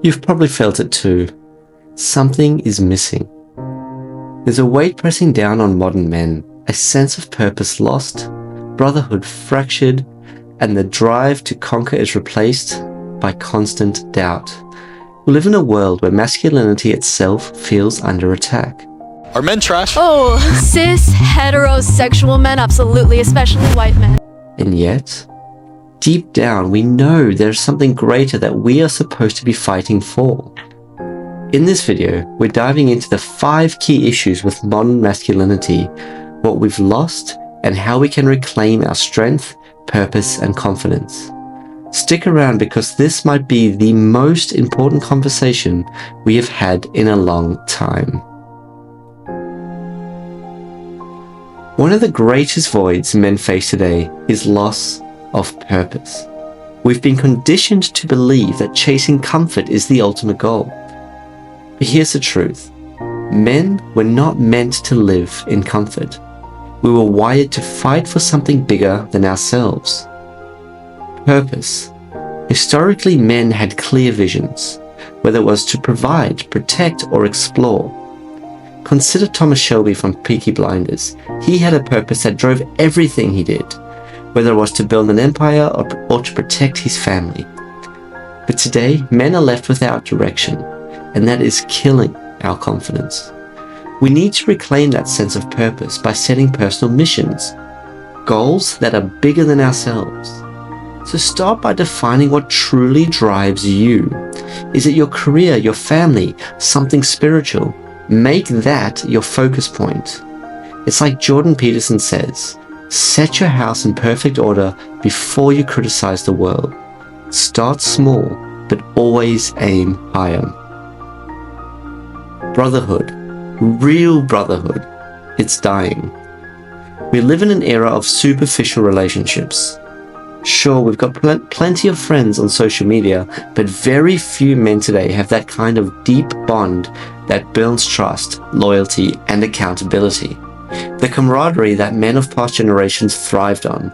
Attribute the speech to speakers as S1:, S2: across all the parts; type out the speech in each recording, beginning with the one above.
S1: You've probably felt it too. Something is missing. There's a weight pressing down on modern men, a sense of purpose lost, brotherhood fractured, and the drive to conquer is replaced by constant doubt. We live in a world where masculinity itself feels under attack.
S2: Are men trash?
S3: Oh, cis, heterosexual men, absolutely, especially white men.
S1: And yet, deep down, we know there's something greater that we are supposed to be fighting for. In this video, we're diving into the 5 key issues with modern masculinity, what we've lost, and how we can reclaim our strength, purpose, and confidence. Stick around because this might be the most important conversation we have had in a long time. One of the greatest voids men face today is loss of purpose. We've been conditioned to believe that chasing comfort is the ultimate goal. But here's the truth. Men were not meant to live in comfort. We were wired to fight for something bigger than ourselves. Purpose. Historically, men had clear visions, whether it was to provide, protect, or explore. Consider Thomas Shelby from Peaky Blinders. He had a purpose that drove everything he did, whether it was to build an empire or to protect his family. But today, men are left without direction, and that is killing our confidence. We need to reclaim that sense of purpose by setting personal missions, goals that are bigger than ourselves. So start by defining what truly drives you. Is it your career, your family, something spiritual? Make that your focus point. It's like Jordan Peterson says, set your house in perfect order before you criticize the world. Start small, but always aim higher. Brotherhood. Real brotherhood. It's dying. We live in an era of superficial relationships. Sure, we've got plenty of friends on social media, but very few men today have that kind of deep bond that builds trust, loyalty, and accountability. The camaraderie that men of past generations thrived on.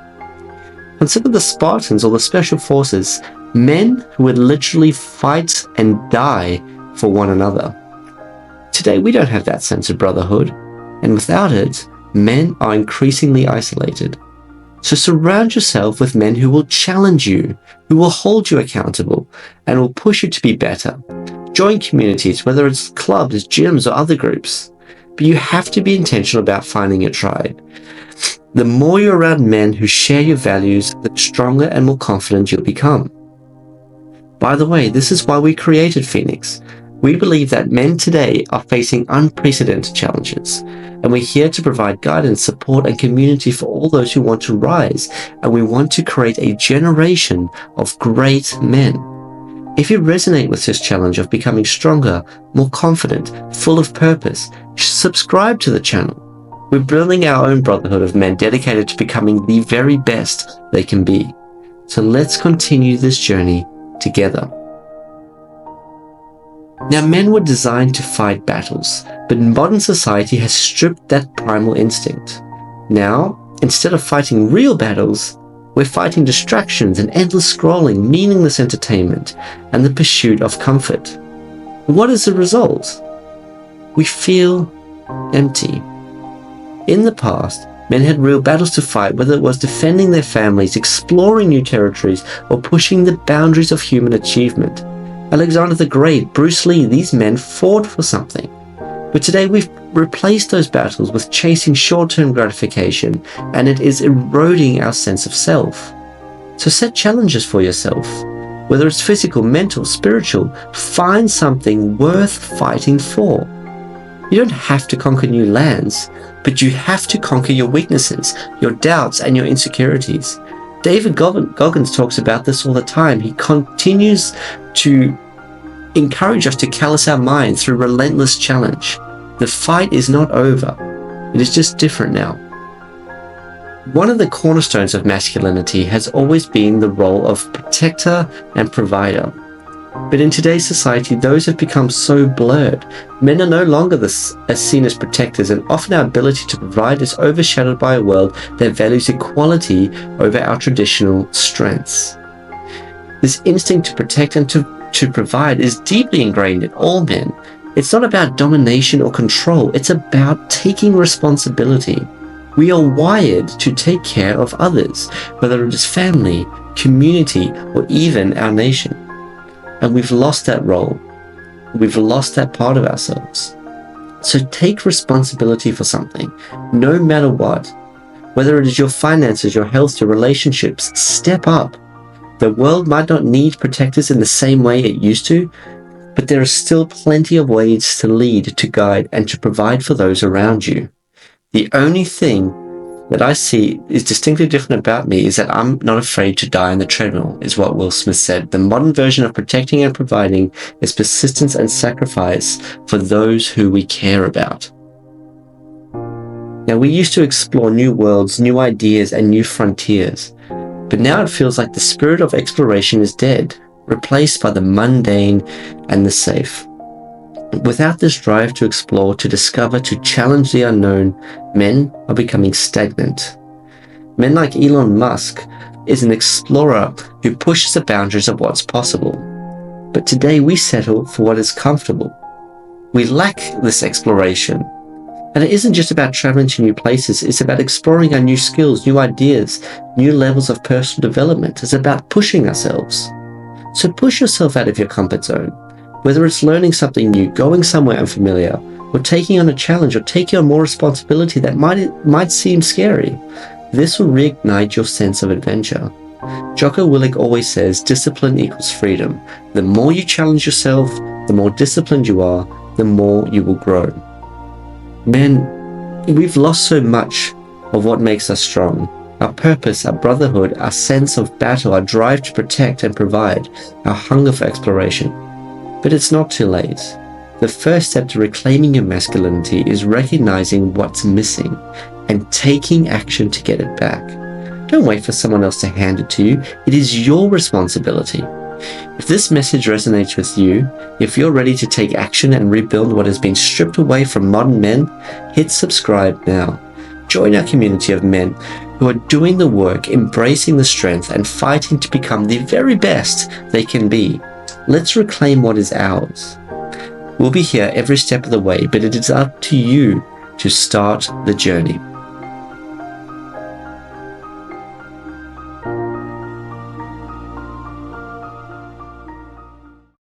S1: Consider the Spartans or the Special Forces, men who would literally fight and die for one another. Today, we don't have that sense of brotherhood, and without it, men are increasingly isolated. So surround yourself with men who will challenge you, who will hold you accountable, and will push you to be better. Join communities, whether it's clubs, gyms, or other groups. But you have to be intentional about finding your tribe. The more you're around men who share your values, the stronger and more confident you'll become. By the way, this is why we created Phoenix. We believe that men today are facing unprecedented challenges, and we're here to provide guidance, support, and community for all those who want to rise, and we want to create a generation of great men. If you resonate with this challenge of becoming stronger, more confident, full of purpose, subscribe to the channel. We're building our own brotherhood of men dedicated to becoming the very best they can be. So let's continue this journey together. Now, men were designed to fight battles, but modern society has stripped that primal instinct. Now, instead of fighting real battles, we're fighting distractions and endless scrolling, meaningless entertainment, and the pursuit of comfort. What is the result? We feel empty. In the past, men had real battles to fight, whether it was defending their families, exploring new territories, or pushing the boundaries of human achievement. Alexander the Great, Bruce Lee, these men fought for something. But today we've replaced those battles with chasing short-term gratification, and it is eroding our sense of self. So set challenges for yourself. Whether it's physical, mental, spiritual, find something worth fighting for. You don't have to conquer new lands, but you have to conquer your weaknesses, your doubts, and your insecurities. David Goggins talks about this all the time. He continues to encourage us to callous our mind through relentless challenge. The fight is not over. It is just different now. One of the cornerstones of masculinity has always been the role of protector and provider. But in today's society, those have become so blurred. Men are no longer seen as protectors, and often our ability to provide is overshadowed by a world that values equality over our traditional strengths. This instinct to protect and to to provide is deeply ingrained in all men. It's not about domination or control. It's about taking responsibility. We are wired to take care of others, whether it is family, community, or even our nation. And we've lost that role. We've lost that part of ourselves. So take responsibility for something, no matter what. Whether it is your finances, your health, your relationships, step up. The world might not need protectors in the same way it used to, but there are still plenty of ways to lead, to guide, and to provide for those around you. The only thing that I see is distinctly different about me is that I'm not afraid to die on the treadmill, is what Will Smith said. The modern version of protecting and providing is persistence and sacrifice for those who we care about. Now, we used to explore new worlds, new ideas, and new frontiers, but now it feels like the spirit of exploration is dead, replaced by the mundane and the safe. Without this drive to explore, to discover, to challenge the unknown, men are becoming stagnant. Men like Elon Musk is an explorer who pushes the boundaries of what's possible. But today we settle for what is comfortable. We lack this exploration. And it isn't just about traveling to new places, it's about exploring our new skills, new ideas, new levels of personal development. It's about pushing ourselves. So push yourself out of your comfort zone. Whether it's learning something new, going somewhere unfamiliar, or taking on a challenge, or taking on more responsibility that might seem scary, this will reignite your sense of adventure. Jocko Willink always says, discipline equals freedom. The more you challenge yourself, the more disciplined you are, the more you will grow. Men, we've lost so much of what makes us strong. Our purpose, our brotherhood, our sense of battle, our drive to protect and provide, our hunger for exploration. But it's not too late. The first step to reclaiming your masculinity is recognizing what's missing and taking action to get it back. Don't wait for someone else to hand it to you. It is your responsibility. If this message resonates with you, if you're ready to take action and rebuild what has been stripped away from modern men, hit subscribe now. Join our community of men who are doing the work, embracing the strength, and fighting to become the very best they can be. Let's reclaim what is ours. We'll be here every step of the way, but it is up to you to start the journey.